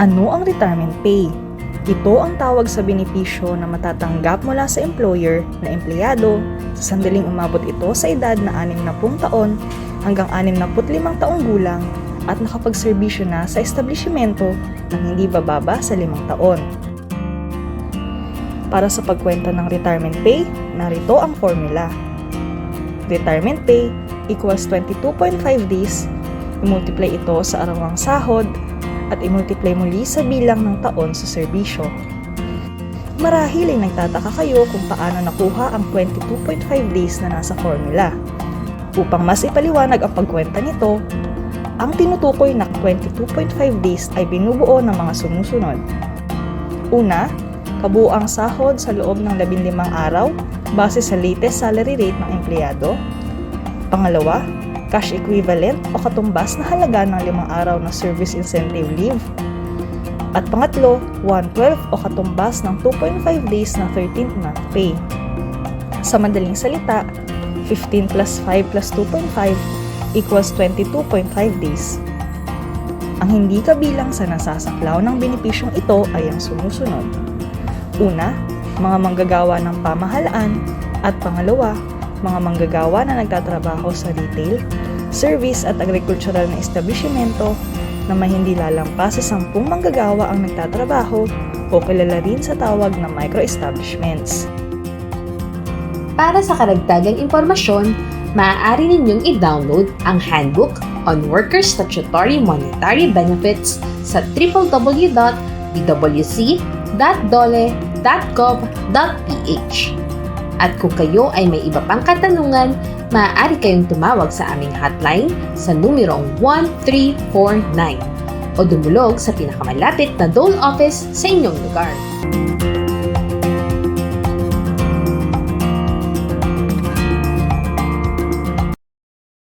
Ano ang retirement pay? Ito ang tawag sa benepisyo na matatanggap mula sa employer na empleyado sa sandaling umabot ito sa edad na 60 taon hanggang 65 taong gulang at nakapagserbisyo na sa establishmento ng hindi bababa sa 5 taon. Para sa pagkwenta ng retirement pay, narito ang formula. Retirement pay equals 22.5 days, i-multiply ito sa arawang sahod at i-multiply muli sa bilang ng taon sa serbisyo. Marahil ay nagtataka kayo kung paano nakuha ang 22.5 days na nasa formula. Upang mas ipaliwanag ang pagkwenta nito, ang tinutukoy na 22.5 days ay binubuo ng mga sumusunod. Una, kabuuang sahod sa loob ng 15 araw base sa latest salary rate ng empleyado. Pangalawa, cash equivalent o katumbas na halaga ng 5 araw na service incentive leave. At pangatlo, 1/12 o katumbas ng 2.5 days na 13th month pay. Sa madaling salita, 15 plus 5 plus 2.5 equals 22.5 days. Ang hindi kabilang sa nasasaklaw ng benepisyong ito ay ang sumusunod. Una, mga manggagawa ng pamahalaan at pangalawa, mga manggagawa na nagtatrabaho sa retail, service at agricultural na establishmento na may hindi lalampas sa 10 manggagawa ang nagtatrabaho o kilala rin sa tawag na micro-establishments. Para sa karagdagang impormasyon, maaari ninyong i-download ang Handbook on Workers' Statutory Monetary Benefits sa www.dole.gov.ph. At kung kayo ay may iba pang katanungan, maaari kayong tumawag sa aming hotline sa numerong 1349 o dumulog sa pinakamalapit na Dole office sa inyong lugar.